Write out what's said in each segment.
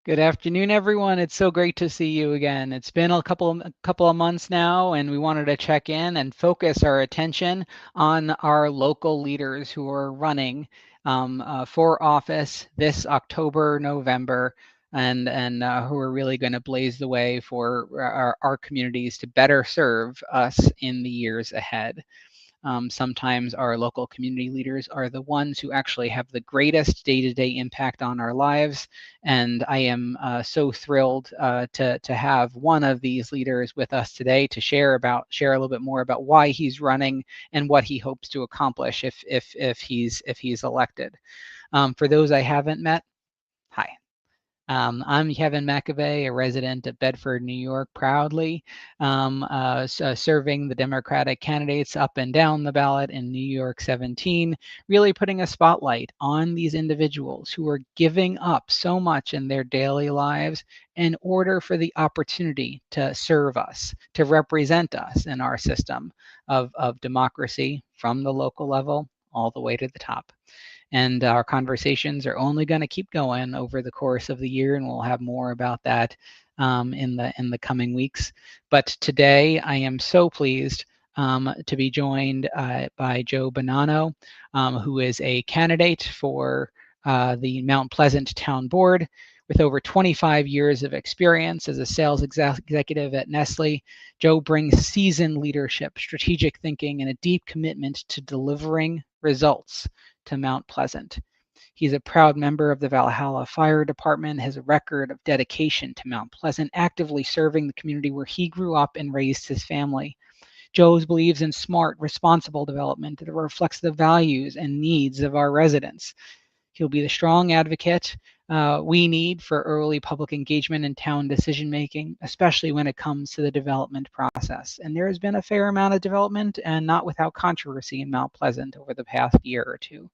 Good afternoon, everyone. It's so great to see you again. It's been a couple of months now, and we wanted to check in and focus our attention on our local leaders who are running for office this October, November, and who are really going to blaze the way for our communities to better serve us in the years ahead. Sometimes our local community leaders are the ones who actually have the greatest day-to-day impact on our lives. And I am so thrilled to have one of these leaders with us today to share a little bit more about why he's running and what he hopes to accomplish if he's elected. For those I haven't met, hi. I'm Kevin McAvey, a resident of Bedford, New York, proudly serving the Democratic candidates up and down the ballot in New York 17, really putting a spotlight on these individuals who are giving up so much in their daily lives in order for the opportunity to serve us, to represent us in our system of democracy from the local level all the way to the top. And our conversations are only going to keep going over the course of the year, and we'll have more about that in the coming weeks. But today, I am so pleased to be joined by Joe Bonanno, who is a candidate for the Mount Pleasant Town Board. With over 25 years of experience as a sales executive at Nestle, Joe brings seasoned leadership, strategic thinking, and a deep commitment to delivering results to Mount Pleasant. He's a proud member of the Valhalla Fire Department, has a record of dedication to Mount Pleasant, actively serving the community where he grew up and raised his family. Joe believes in smart, responsible development that reflects the values and needs of our residents. He'll be the strong advocate we need for early public engagement in town decision making, especially when it comes to the development process. And there has been a fair amount of development and not without controversy in Mount Pleasant over the past year or two.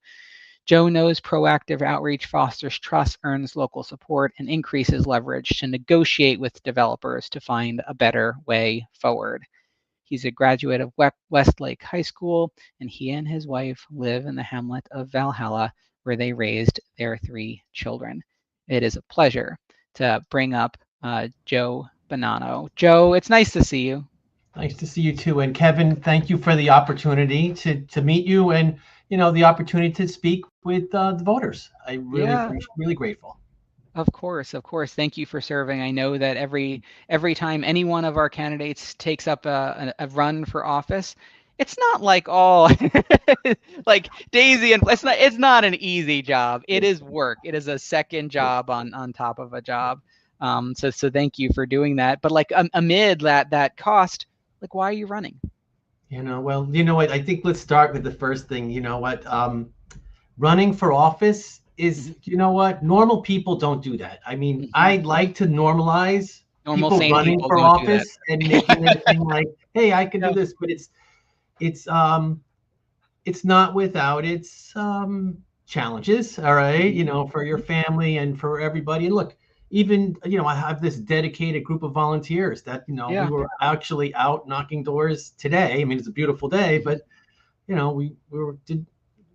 Joe knows proactive outreach fosters trust, earns local support, and increases leverage to negotiate with developers to find a better way forward. He's a graduate of Westlake High School, and he and his wife live in the hamlet of Valhalla, where they raised their 3 children. It is a pleasure to bring up Joe Bonanno. Joe, it's nice to see you. Nice to see you too. And Kevin, thank you for the opportunity to meet you and the opportunity to speak with the voters. I really Yeah, appreciate, really grateful. of course, of course. Thank you for serving. I know that every time any one of our candidates takes up a run for office, it's not like all like Daisy and it's not an easy job. It is work. It is a second job on top of a job. So thank you for doing that. But like amid that cost, like why are you running? Well, you know what? I think let's start with the first thing. Running for office is, Mhm, normal people don't do that. I mean, mhm. I'd like to normalize Normal people sane running people for don't do that. office and making it a thing like, hey, I can Yeah. do this, but it's not without its challenges, all right, Mhm, for your family and for everybody. And look, even, I have this dedicated group of volunteers that, we yeah. were actually out knocking doors today. I mean, it's a beautiful day, Mhm. but,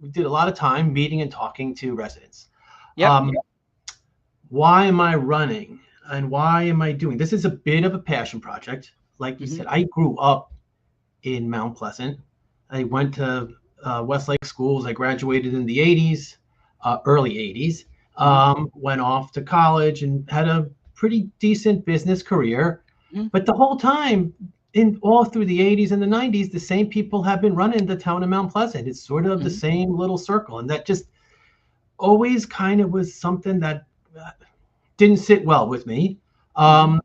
we did a lot of time meeting and talking to residents. Yep. Um, why am I running and why am I doing this? Is a bit of a passion project. Like you Mhm, said, I grew up in Mount Pleasant. I went to Westlake schools. I graduated in the 80s, early 80s. mhm, Went off to college and had a pretty decent business career. mhm, But the whole time, in all through the 80s and the 90s, the same people have been running the town of Mount Pleasant. It's sort of the mhm, same little circle. And that just always kind of was something that didn't sit well with me. mhm. Um,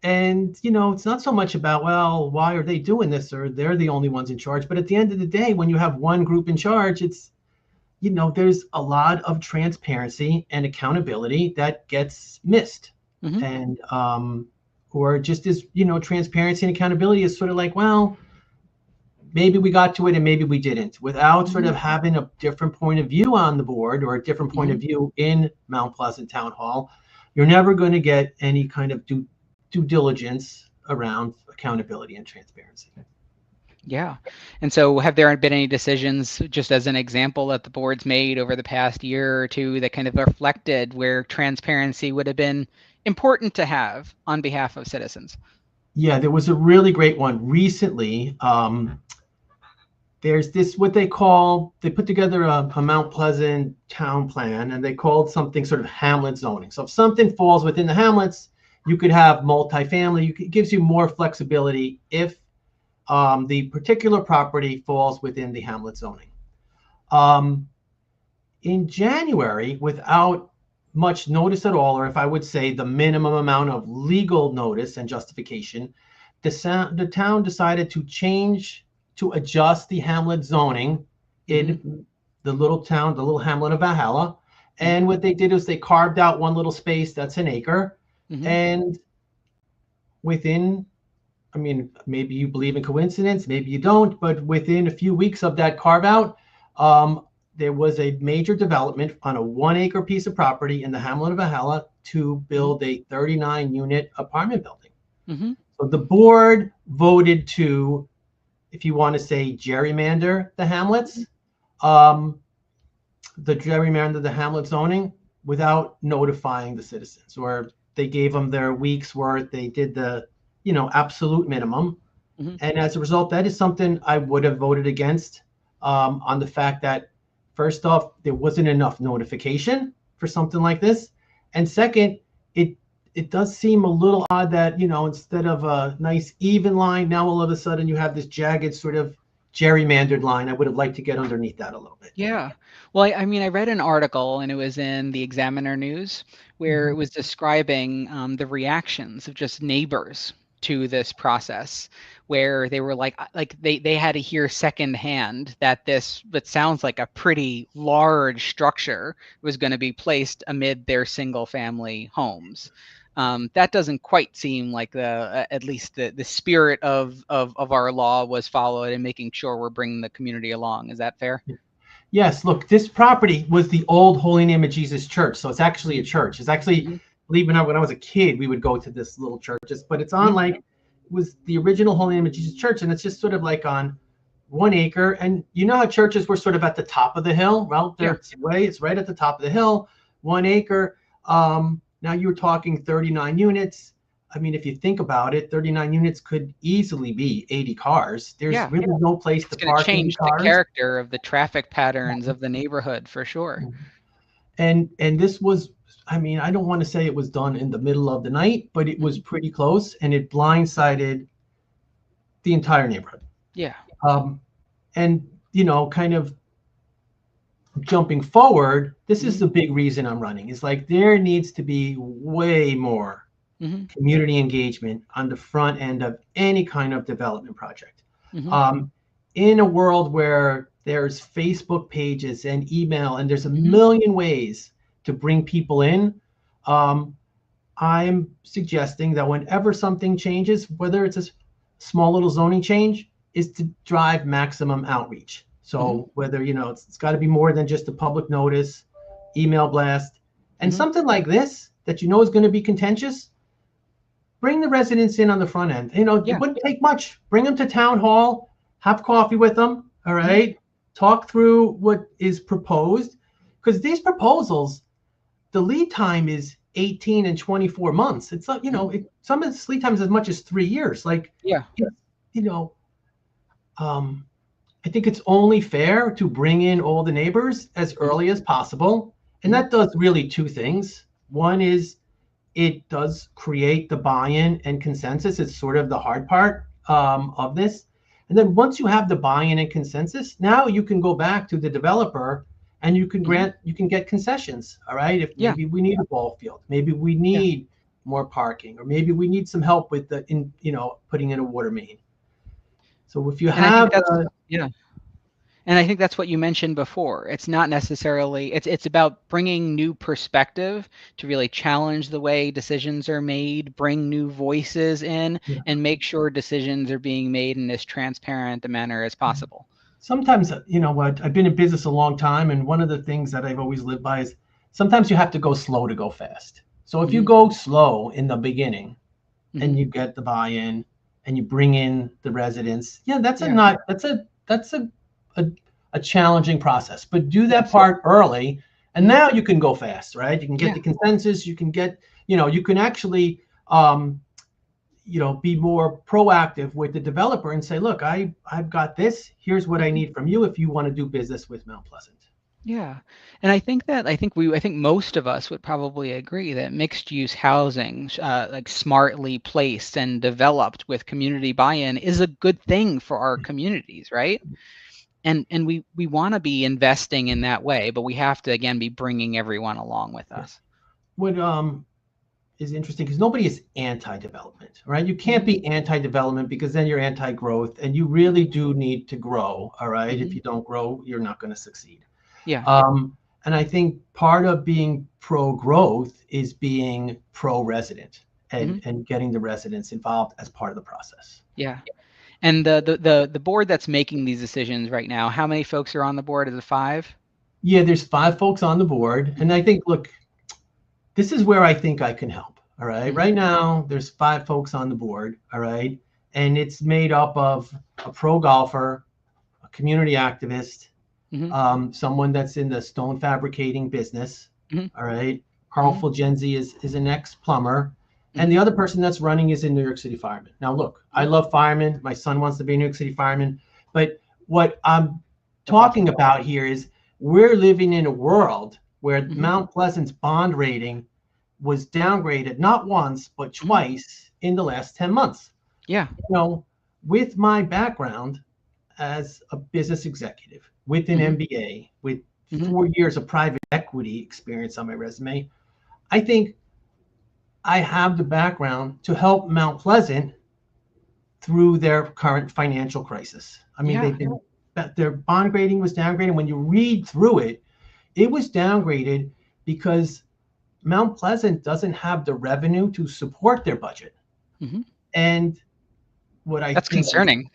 and it's not so much about, well, why are they doing this or they're the only ones in charge. But at the end of the day, when you have one group in charge, it's there's a lot of transparency and accountability that gets missed. Mhm, And or just as transparency and accountability is sort of like, well, maybe we got to it and maybe we didn't, without sort mhm, of having a different point of view on the board or a different point of mhm. view in Mount Pleasant Town Hall. You're never going to get any kind of due diligence around accountability and transparency. Yeah. And so have there been any decisions, just as an example, that the board's made over the past year or two that kind of reflected where transparency would have been important to have on behalf of citizens? Yeah, there was a really great one recently. There's this what they put together a Mount Pleasant town plan, and they called something sort of hamlet zoning. So if something falls within the hamlets, you could have multifamily. It gives you more flexibility if the particular property falls within the hamlet zoning. Um, in January, without much notice at all, or if I would say the minimum amount of legal notice and justification, the town decided to change, to adjust the hamlet zoning Mm-hmm. in the little town, the little hamlet of Valhalla. Mm-hmm. And what they did is they carved out one little space that's an acre. Mm-hmm. And within, I mean, maybe you believe in coincidence, maybe you don't, but within a few weeks of that carve out, there was a major development on a 1 acre piece of property in the hamlet of Valhalla to build a 39 unit apartment building. Mm-hmm. So the board voted to, if you want to say gerrymander the hamlets, um, the gerrymander the hamlet zoning without notifying the citizens, or they gave them their week's worth. They did the, absolute minimum. Mm-hmm. And as a result, that is something I would have voted against, on the fact that, first off, there wasn't enough notification for something like this. And second, it does seem a little odd that, instead of a nice even line, now all of a sudden you have this jagged sort of gerrymandered line. I would have liked to get underneath that a little bit. Yeah. Well, I mean, I read an article and it was in the Examiner News where it Mhm. was describing the reactions of just neighbors to this process, where they were like they had to hear secondhand that this, what sounds like a pretty large structure, was going to be placed amid their single family homes. That doesn't quite seem like at least the spirit of our law was followed in making sure we're bringing the community along. Is that fair? Yes, look, this property was the old Holy Name of Jesus Church. So it's actually a church. It's actually, Mhm. believe it or not, when I was a kid, we would go to this little church, but it's on Mhm. like, it was the original Holy Name of Jesus Church. And it's just sort of like on 1 acre. And you know how churches were sort of at the top of the hill? Well, Yeah. it's right at the top of the hill, 1 acre. Now you're talking 39 units. I mean, if you think about it, 39 units could easily be 80 cars. There's Yeah. really no place It's to going to park 80 change the cars. character of the traffic patterns of the neighborhood for sure. And this was, I mean, I don't want to say it was done in the middle of the night, but it was Mhm. pretty close, and it blindsided the entire neighborhood. Yeah. um, and kind of jumping forward, this is Mhm. the big reason I'm running, is like there needs to be way more Mhm. community engagement on the front end of any kind of development project. Mhm. um, in a world where there's Facebook pages and email, and there's a Mhm. million ways to bring people in, um, I'm suggesting that whenever something changes, whether it's a small little zoning change, is to drive maximum outreach. Mhm. So whether, it's got to be more than just a public notice, email blast, and Mhm. something like this that is going to be contentious, bring the residents in on the front end. It Yeah. wouldn't take much. Bring them to town hall, have coffee with them, all Mhm. right? Talk through what is proposed, because these proposals, the lead time is 18 and 24 months. It's not, Mhm. some of the lead time is as much as 3 years. Like, Yeah. you know, um, I think it's only fair to bring in all the neighbors as Mhm. early as possible. And Mhm. that does really two things. One is it does create the buy-in and consensus. It's sort of the hard part, of this. And then once you have the buy-in and consensus, now you can go back to the developer and Mhm. you can get concessions. All right. If Yeah. maybe we need a ball field, maybe we Yeah. need more parking, or maybe we need some help with putting in a water main. So if you And I think have, that's, yeah. And I think that's what you mentioned before. It's not necessarily, it's about bringing new perspective to really challenge the way decisions are made, bring new voices in, and make sure decisions are being made in as transparent a manner as possible. sometimes, what, I've been in business a long time, and one of the things that I've always lived by is sometimes you have to go slow to go fast. So if you Hmm. go slow in the beginning Hmm. and you get the buy-in, and you bring in the residents. Yeah, Yeah. that's a, a challenging process, but do that Yes. part early, and Mhm. now you can go fast, right? You can get Yeah. the consensus. You can get, you can actually, um, be more proactive with the developer and say, look, I've got this. Here's what I Mhm. need from you if you want to do business with Mount Pleasant. Yeah. And I think most of us would probably agree that mixed use housing, like smartly placed and developed with community buy-in is a good thing for our communities, right? And we want to be investing in that way, but we have to again be bringing everyone along with Yeah. us. What is interesting because nobody is anti-development, right? You can't Hmm. be anti-development because then you're anti-growth, and you really do need to grow. All right, if Hmm. you don't grow, you're not going to succeed. Yeah. And I think part of being pro-growth is being pro-resident Hmm. and getting the residents involved as part of the process. Yeah. And the board that's making these decisions right now, how many folks are on the board? Is it five? Yeah, there's 5 folks on the board, and Hmm. I think, look, this is where I think I can help. All right. Hmm. Right now, there's 5 folks on the board. All right. And it's made up of a pro golfer, a community activist, Hmm. someone that's in the stone fabricating business. Hmm. All right. Carl Hmm. Fulgenzi is an ex plumber. And Hmm. the other person that's running is a New York City fireman. Now, look, I Hmm. love firemen. My son wants to be a New York City fireman. But what I'm That's awesome. talking about here is we're living in a world where Hmm. Mount Pleasant's bond rating was downgraded not once, but Hmm. twice in the last 10 months. Yeah. You know, with my background as a business executive, with an Hmm. MBA, with Hmm. 4 years of private equity experience on my resume, I think I have the background to help Mount Pleasant through their current financial crisis. I mean, Yeah. their bond rating was downgraded. When you read through it, it was downgraded because Mount Pleasant doesn't have the revenue to support their budget. Hmm. And what I That's think is, concerning.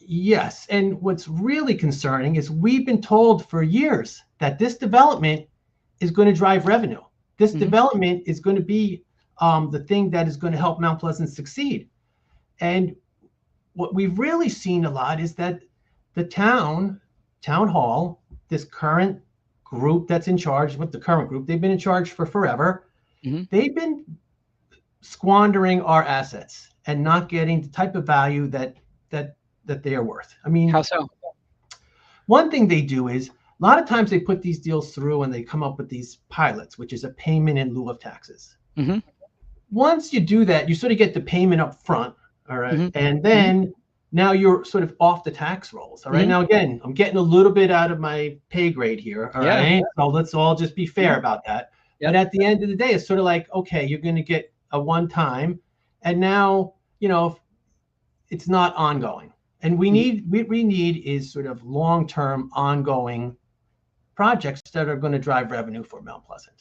yes, and what's really concerning is we've been told for years that this development is going to drive revenue. This Hmm. development is going to be the thing that is going to help Mount Pleasant succeed. And what we've really seen a lot is that the town hall, this current group that's in charge, with the current group, they've been in charge for forever. Hmm. They've been squandering our assets and not getting the type of value that that they are worth. I How mean, so? one thing they do is a lot of times they put these deals through and they come up with these pilots, which is a payment in lieu of taxes. Hmm. Once you do that, you sort of get the payment up front, all right, Hmm. and Hmm. then now you're sort of off the tax rolls, all right. Hmm. Now again, I'm getting a little bit out of my pay grade here, all Yeah. right. So let's all just be fair Hmm. about that. But Yep. at the end of the day, it's sort of like, okay, you're going to get a one time, and now it's not ongoing. And we Hmm. need what we need is sort of long-term ongoing projects that are going to drive revenue for Mount Pleasant.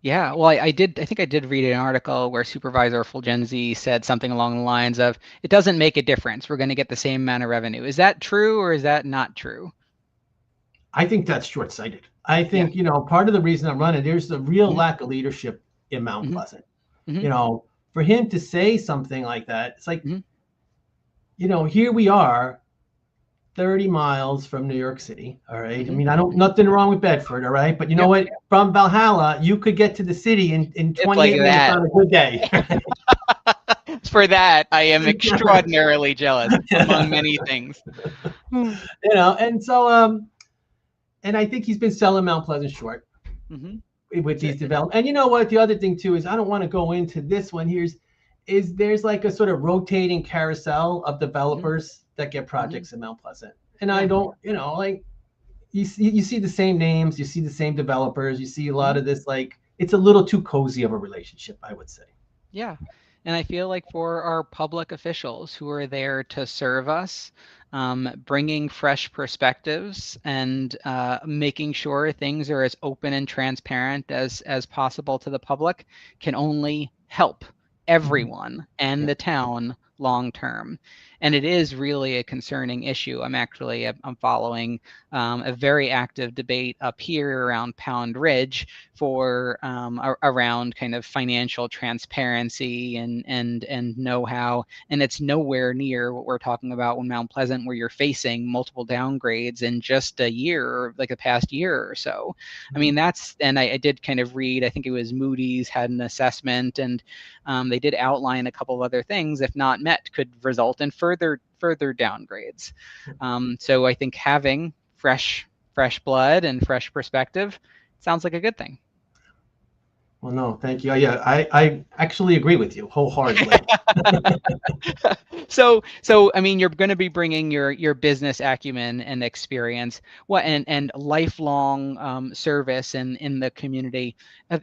Yeah, well, I think I did read an article where Supervisor Fulgenzi said something along the lines of, it doesn't make a difference. We're going to get the same amount of revenue. Is that true or is that not true? I think that's short-sighted. I Yeah. think, part of the reason I'm running, there's a real Hmm. lack of leadership in Mount Hmm. Pleasant. Hmm. For him to say something like that, it's like, Hmm. here we are 30 miles from New York City. All right. I Hmm. mean, I don't, Hmm. nothing wrong with Bedford. All right. But you know Yeah. what? From Valhalla, you could get to the city in It's like 28 minutes that. on a good day. For that, I am extraordinarily jealous, among many things. Hmm. And so, and I think he's been selling Mount Pleasant short Hmm. with these developments. And you know what? The other thing too is I don't want to go into this one. Is there's like a sort of rotating carousel of Hmm. developers that get Hmm. projects in Mount Pleasant, and I Yeah. don't, like you see the same names, you see the same developers, you see a lot Hmm. of this, like it's a little too cozy of a relationship, I would say. Yeah. And I feel like for our public officials who are there to serve us, bringing fresh perspectives and making sure things are as open and transparent as possible to the public can only help Mhm. everyone and Yeah. the town long term. And it is really a concerning issue. I'm following a very active debate up here around Pound Ridge for around kind of financial transparency and know-how, and it's nowhere near what we're talking about in Mount Pleasant, where you're facing multiple downgrades in just a year, like the past year or so. I mean, and I did kind of read, I think it was Moody's had an assessment, and they did outline a couple of other things, if not met, could result in further downgrades. So I think having fresh blood and fresh perspective sounds like a good thing. Well, no, thank you. Yeah, I actually agree with you wholeheartedly. So I mean, you're going to be bringing your business acumen and experience, and lifelong service in the community.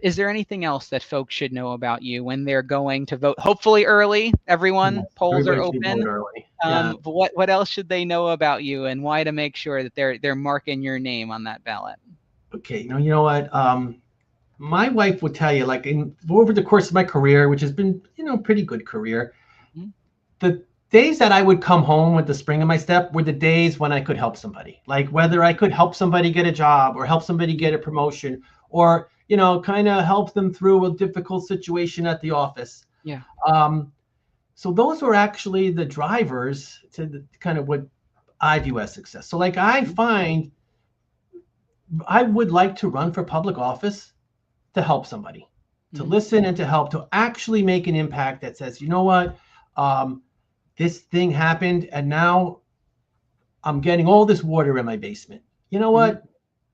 Is there anything else that folks should know about you when they're going to vote? Hopefully early, everyone. Yes, Polls are everybody should open. vote early. Yeah. But what else should they know about you, and why to make sure that they're marking your name on that ballot? Okay. No, you know what? My wife would tell you, like over the course of my career, which has been, pretty good career, the days that I would come home with the spring in my step were the days when I could help somebody. Like whether I could help somebody get a job or help somebody get a promotion or, kind of help them through a difficult situation at the office. Yeah. So those were actually the drivers to the kind of what I view as success. So like I find I would like to run for public office to help somebody, to listen and to help, to actually make an impact that says, you know what, this thing happened and now I'm getting all this water in my basement. You know what?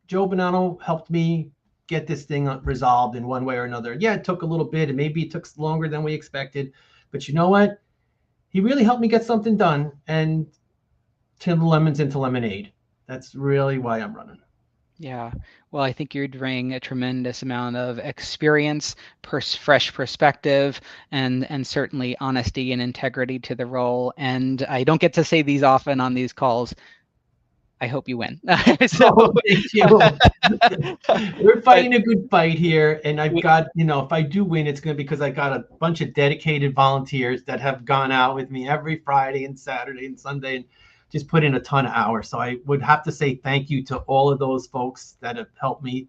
Joe Bonanno helped me get this thing resolved in one way or another. Yeah, it took a little bit and maybe it took longer than we expected, but you know what? He really helped me get something done and turn the lemons into lemonade. That's really why I'm running. Yeah, well, I think you'd bring a tremendous amount of experience, fresh perspective, and certainly honesty and integrity to the role. And I don't get to say these often on these calls. I hope you win. So thank you. We're fighting a good fight here, and I've got, if I do win, it's going to be because I got a bunch of dedicated volunteers that have gone out with me every Friday and Saturday and Sunday and just put in a ton of hours. So I would have to say thank you to all of those folks that have helped me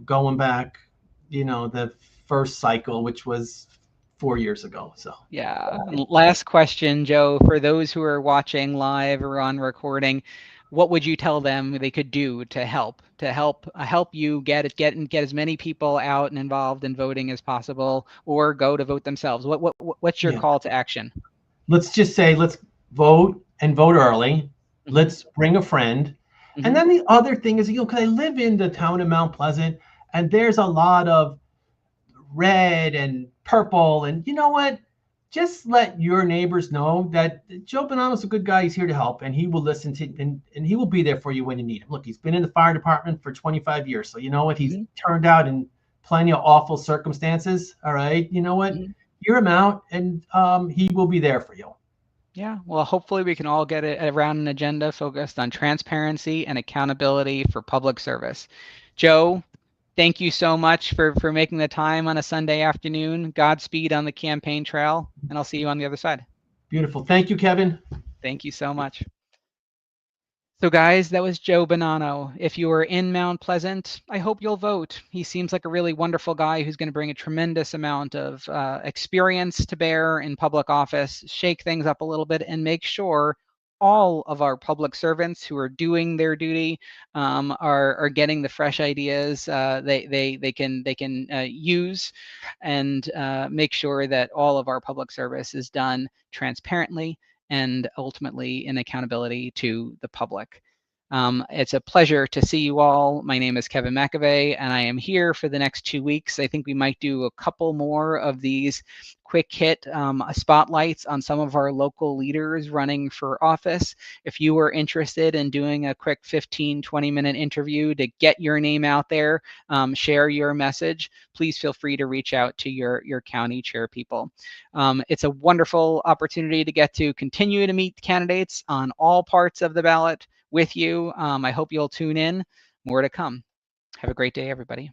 going back, the first cycle, which was 4 years ago. So yeah. Last question, Joe, for those who are watching live or on recording, what would you tell them they could do to help you get as many people out and involved in voting as possible, or go to vote themselves? What's your call to action? Let's just say, let's vote and vote early. Let's bring a friend. And then the other thing is, because I live in the town of Mount Pleasant, and there's a lot of red and purple, and you know what? Just let your neighbors know that Joe Bonanno's a good guy. He's here to help, and he will listen to, and he will be there for you when you need him. Look, he's been in the fire department for 25 years. So you know what? He's turned out in plenty of awful circumstances. All right. You know what? Hear him out, and he will be there for you. Yeah, well, hopefully we can all get it around an agenda focused on transparency and accountability for public service. Joe, thank you so much for making the time on a Sunday afternoon. Godspeed on the campaign trail, and I'll see you on the other side. Beautiful. Thank you, Kevin. Thank you so much. So guys, that was Joe Bonanno. If you are in Mount Pleasant, I hope you'll vote. He seems like a really wonderful guy who's going to bring a tremendous amount of experience to bear in public office, shake things up a little bit, and make sure all of our public servants who are doing their duty are getting the fresh ideas they can use, and make sure that all of our public service is done transparently and ultimately in accountability to the public. It's a pleasure to see you all. My name is Kevin McAvey, and I am here for the next 2 weeks. I think we might do a couple more of these quick hit spotlights on some of our local leaders running for office. If you are interested in doing a quick 15-20 minute interview to get your name out there, share your message, please feel free to reach out to your county chair people. It's a wonderful opportunity to get to continue to meet candidates on all parts of the ballot with you. I hope you'll tune in. More to come. Have a great day, everybody.